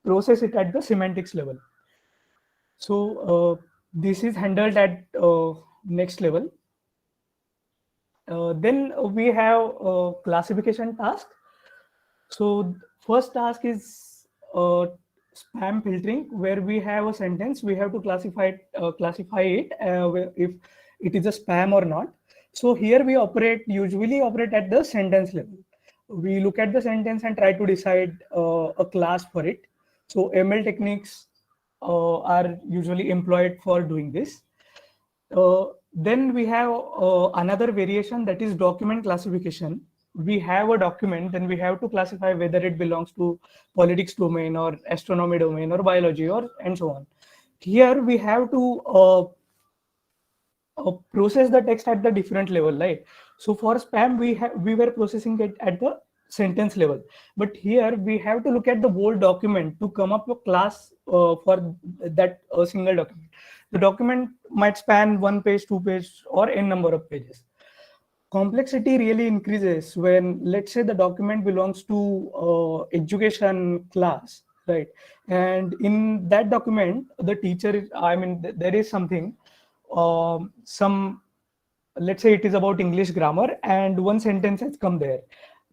process it at the semantics level. So this is handled at next level. Then we have classification task. So first task is spam filtering, where we have a sentence, we have to classify it if it is a spam or not. So here we usually operate at the sentence level. We look at the sentence and try to decide a class for it. So ML techniques are usually employed for doing this. Then we have another variation, that is document classification. We have a document, then we have to classify whether it belongs to politics domain or astronomy domain or biology or and so on. Here we have to process the text at the different level, right? So for spam, we were processing it at the sentence level, but here we have to look at the whole document to come up with a class for that single document. The document might span 1 page, 2 page, or n number of pages. Complexity really increases when, let's say, the document belongs to education class, right? And in that document, the teacher, there is something, let's say it is about English grammar, and one sentence has come there.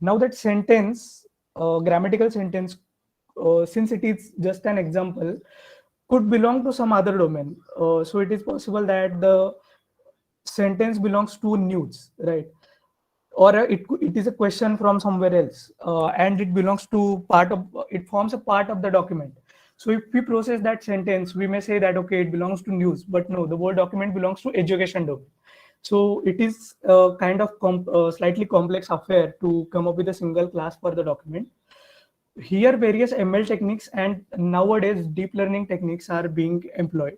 Now that sentence, grammatical sentence, since it is just an example, could belong to some other domain. So it is possible that the sentence belongs to news, right? Or it is a question from somewhere else, and it belongs to it forms a part of the document. So if we process that sentence, we may say that, okay, it belongs to news, but no, the whole document belongs to education domain. So it is kind of slightly complex affair to come up with a single class for the document. Here, various ML techniques and nowadays deep learning techniques are being employed.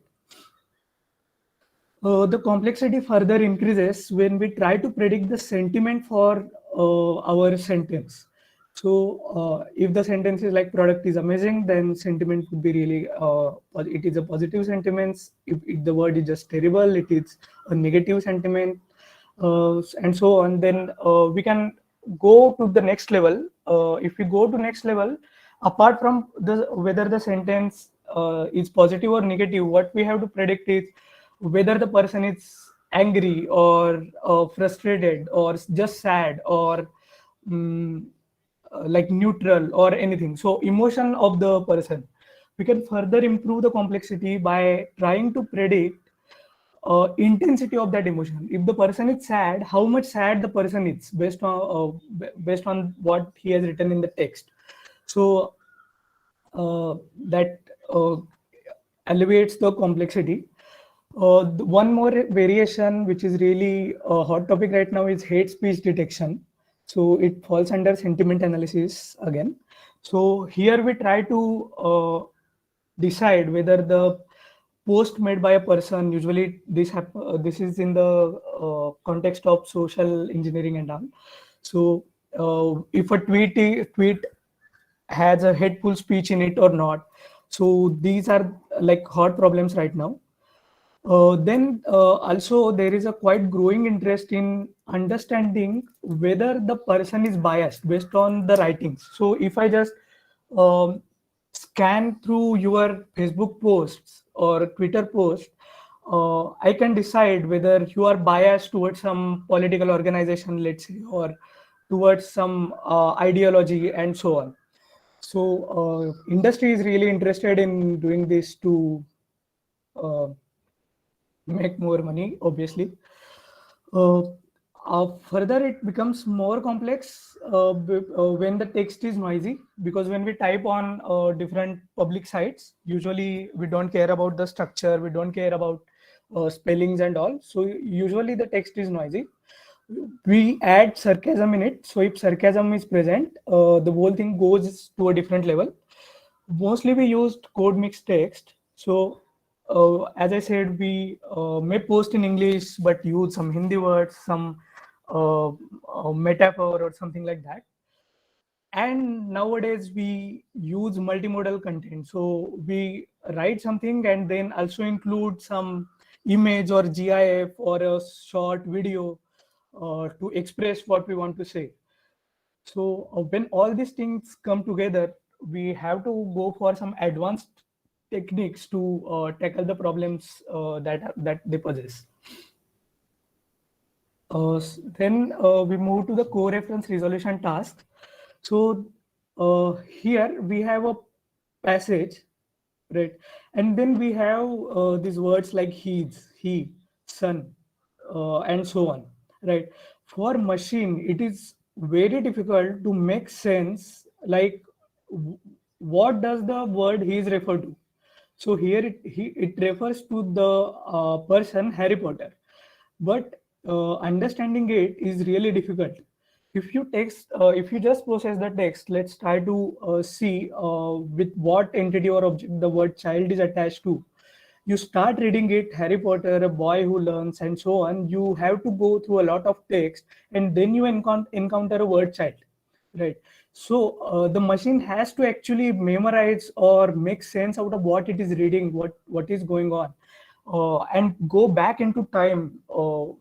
The complexity further increases when we try to predict the sentiment for our sentence. So if the sentence is like product is amazing, then sentiment could be really, it is a positive sentiment. If the word is just terrible, it is a negative sentiment, and so on. Then we can go to the next level. If we go to next level, apart from whether the sentence is positive or negative, what we have to predict is whether the person is angry or frustrated or just sad or like neutral or anything. So emotion of the person. We can further improve the complexity by trying to predict intensity of that emotion. If the person is sad, how much sad the person is based on what he has written in the text. So that elevates the complexity. One more variation, which is really a hot topic right now, is hate speech detection. So it falls under sentiment analysis again. So here we try to decide whether the post made by a person, usually this is in the context of social engineering and all. So if a tweet has a hateful speech in it or not. So these are like hot problems right now. Then also there is a quite growing interest in understanding whether the person is biased based on the writings. So if I just scan through your Facebook posts or Twitter posts, I can decide whether you are biased towards some political organization, let's say, or towards some ideology and so on. So industry is really interested in doing this to make more money, obviously. Further, it becomes more complex when the text is noisy, because when we type on different public sites, usually we don't care about the structure, we don't care about spellings and all. So usually the text is noisy. We add sarcasm in it. So if sarcasm is present, the whole thing goes to a different level. Mostly we used code mixed text. So as I said, we may post in English, but use some Hindi words, some metaphor or something like that. And nowadays we use multimodal content. So we write something and then also include some image or GIF or a short video to express what we want to say. So when all these things come together, we have to go for some advanced techniques to tackle the problems that they possess. Then we move to the co-reference resolution task. So here we have a passage, right? And then we have these words like he, son, and so on, right? For machine, it is very difficult to make sense, like what does the word he is referred to. So here it refers to the person Harry Potter, but understanding it is really difficult. If you just process the text, let's try to see with what entity or object the word child is attached to. You start reading it, Harry Potter, a boy who learns, and so on. You have to go through a lot of text, and then you encounter a word child, right? So the machine has to actually memorize or make sense out of what it is reading, what is going on, and go back into time,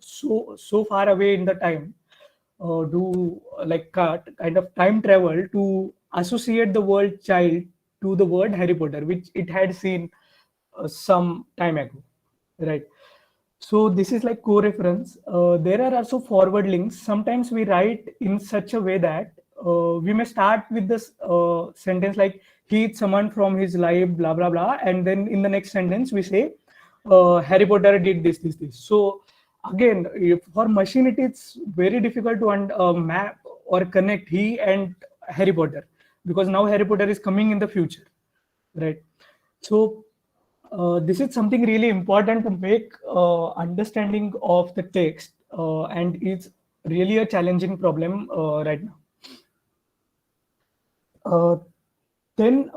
so far away in the time, do like kind of time travel to associate the word child to the word Harry Potter, which it had seen some time ago, right? So this is like co-reference. There are also forward links. Sometimes we write in such a way that we may start with this sentence like he is someone from his life, blah blah blah, and then in the next sentence we say Harry Potter did this. So again, for machine it is very difficult to map or connect he and Harry Potter, because now Harry Potter is coming in the future, right? So this is something really important to make understanding of the text, and it's really a challenging problem right now. Uh, then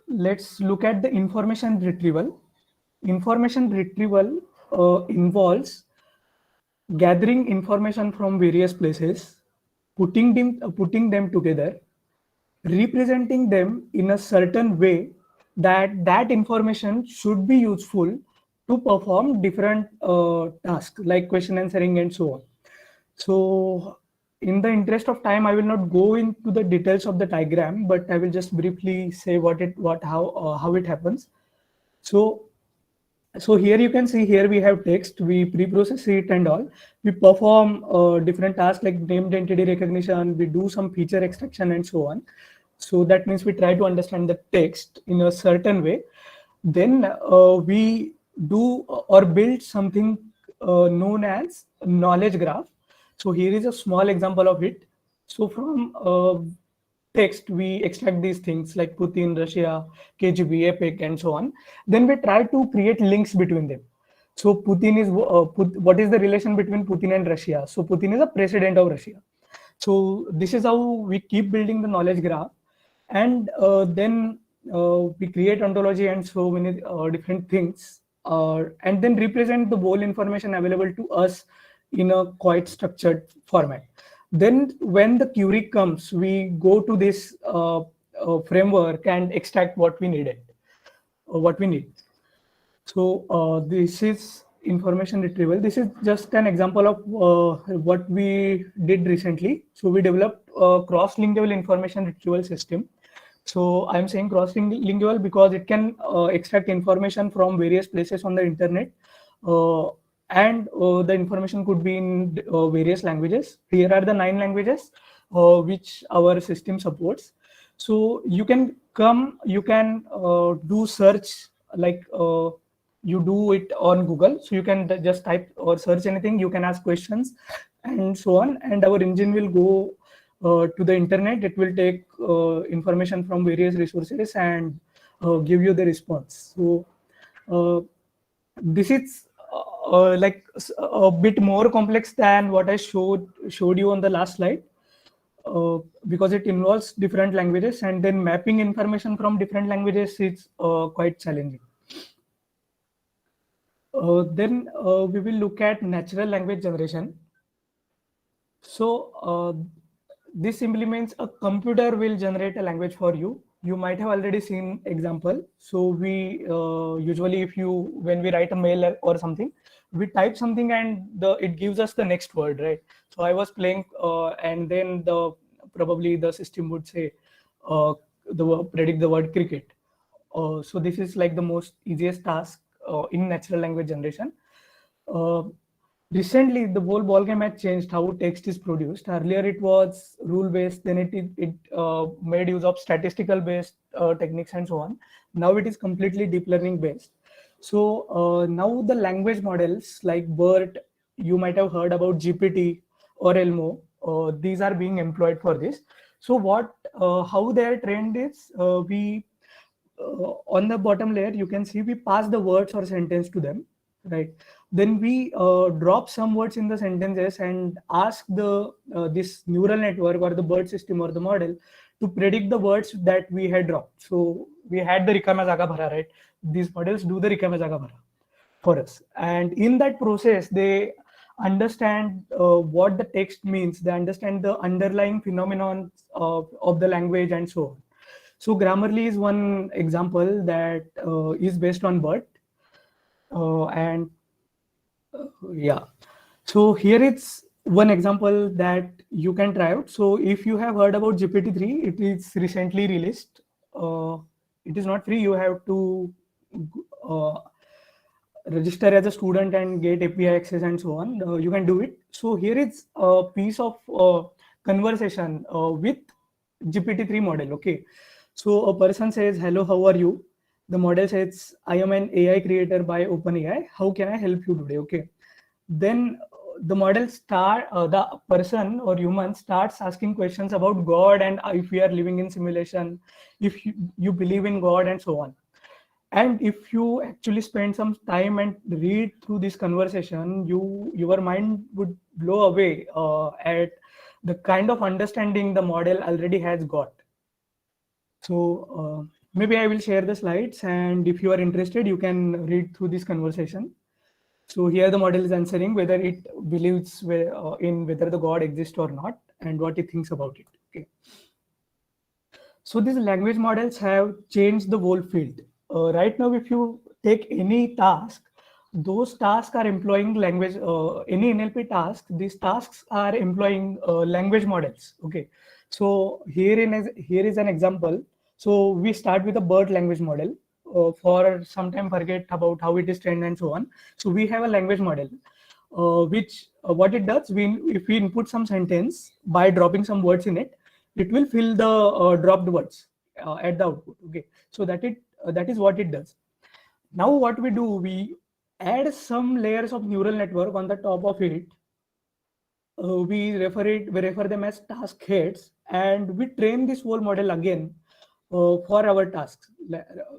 let's look at the information retrieval. Information retrieval involves gathering information from various places, putting them together, representing them in a certain way that information should be useful to perform different tasks like question answering and so on. So in the interest of time, I will not go into the details of the diagram, but I will just briefly say how it happens. So here you can see, here we have text, we pre-process it and all. We perform different tasks like named entity recognition, we do some feature extraction and so on. So that means we try to understand the text in a certain way. Then we do or build something known as knowledge graph. So here is a small example of it. So from text, we extract these things like Putin, Russia, KGB, EPIC, and so on. Then we try to create links between them. So Putin is what is the relation between Putin and Russia? So Putin is a president of Russia. So this is how we keep building the knowledge graph, and then we create ontology and so many different things, and then represent the whole information available to us in a quite structured format. Then when the query comes, we go to this framework and extract what we needed, what we need. So this is information retrieval. This is just an example of what we did recently. So we developed a cross-lingual information retrieval system. So I'm saying cross-lingual because it can extract information from various places on the internet, and the information could be in various languages. Here are the 9 languages which our system supports. So you can do search like you do it on Google. So you can just type or search anything. You can ask questions and so on, and our engine will go to the internet. It will take information from various resources and give you the response. So this is like a bit more complex than what I showed you on the last slide, because it involves different languages, and then mapping information from different languages is quite challenging. Then we will look at natural language generation. So this simply means a computer will generate a language for you. You might have already seen example. So we usually, when we write a mail or something, we type something and it gives us the next word, right? So I was playing and then probably the system would say predict the word cricket. So this is like the most easiest task in natural language generation. Uh, Recently, the whole ballgame has changed how text is produced. Earlier, it was rule based, then it made use of statistical based techniques and so on. Now it is completely deep learning based. So now the language models like BERT, you might have heard about GPT or Elmo. These are being employed for this. So how their trend is, we on the bottom layer, you can see we pass the words or sentence to them, right? Then we drop some words in the sentences and ask the this neural network or the BERT system or the model to predict the words that we had dropped. So we had the Rikama Jaga Bhara, right? These models do the Rikama Jaga Bhara for us. And in that process, they understand what the text means. They understand the underlying phenomenon of the language and so on. So Grammarly is one example that is based on BERT. And yeah, so here it's one example that you can try out. So if you have heard about GPT-3, it is recently released. It is not free. You have to register as a student and get API access and so on. You can do it. So here is a piece of conversation with GPT-3 model. Okay. So a person says, "Hello, how are you?" The model says, "I am an AI creator by OpenAI. How can I help you today?" Okay. Then the person or human starts asking questions about God and if we are living in simulation, if you believe in God and so on. And if you actually spend some time and read through this conversation, your mind would blow away at the kind of understanding the model already has got. So maybe I will share the slides, and if you are interested, you can read through this conversation. So here the model is answering whether it believes in whether the God exists or not and what it thinks about it. Okay. So these language models have changed the whole field. Right now, if you take any task, those tasks are employing language, any NLP task, these tasks are employing language models. Okay. So here is an example. So we start with a BERT language model. For some time forget about how it is trained and so on. So we have a language model, which what it does, if we input some sentence by dropping some words in it, it will fill the dropped words at the output. Okay, so that is what it does. Now what we do, we add some layers of neural network on the top of it. We refer them as task heads, and we train this whole model again for our tasks.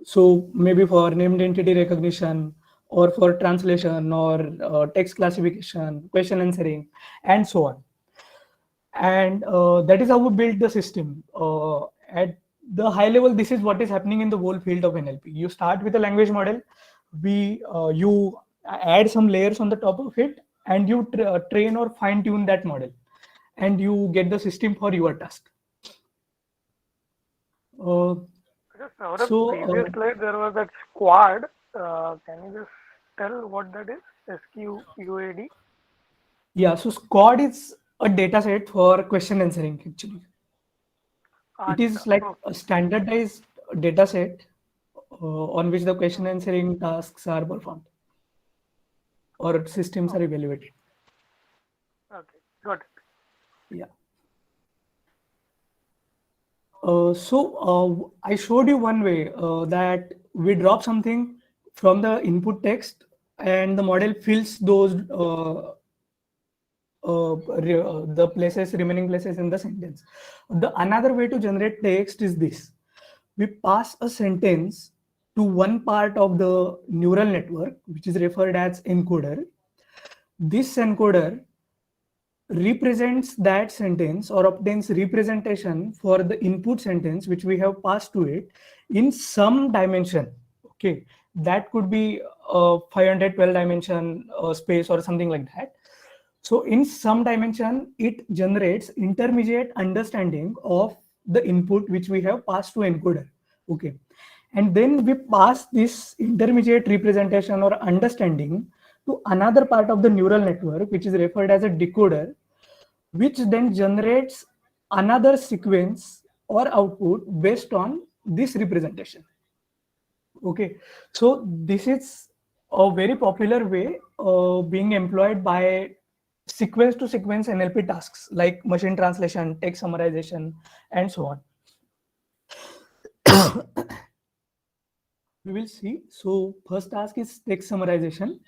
So maybe for named entity recognition, or for translation, or text classification, question answering, and so on. And that is how we build the system. At the high level, this is what is happening in the whole field of NLP. You start with a language model, you add some layers on the top of it, and you train or fine tune that model, and you get the system for your task. Previous slide there was that squad. Can you just tell what that is? SQUAD. Yeah, so squad is a data set for question answering. Actually, it is like a standardized data set on which the question answering tasks are performed or systems are evaluated. Okay, got it. Yeah. So I showed you one way that we drop something from the input text and the model fills those the remaining places in the sentence. The another way to generate text is this: we pass a sentence to one part of the neural network, which is referred as encoder. This encoder represents that sentence or obtains representation for the input sentence which we have passed to it in some dimension. Okay, that could be a 512 dimension space or something like that. So in some dimension, it generates intermediate understanding of the input which we have passed to encoder. Okay, and then we pass this intermediate representation or understanding to another part of the neural network, which is referred as a decoder, which then generates another sequence or output based on this representation. Okay, so this is a very popular way being employed by sequence to sequence NLP tasks like machine translation, text summarization, and so on. We will see. So first task is text summarization.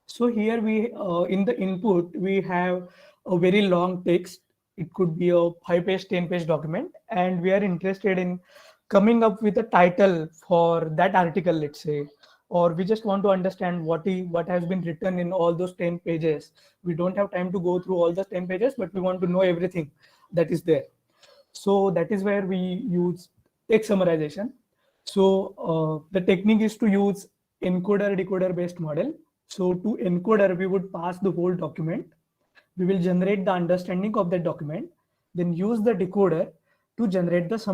So here we in the input we have a very long text. It could be a 5-page, 10-page document, and we are interested in coming up with a title for that article, let's say, or we just want to understand what has been written in all those 10 pages. We don't have time to go through all the 10 pages, but we want to know everything that is there. So that is where we use text summarization. So the technique is to use encoder decoder based model. So to encoder, we would pass the whole document. We will generate the understanding of that document, then use the decoder to generate the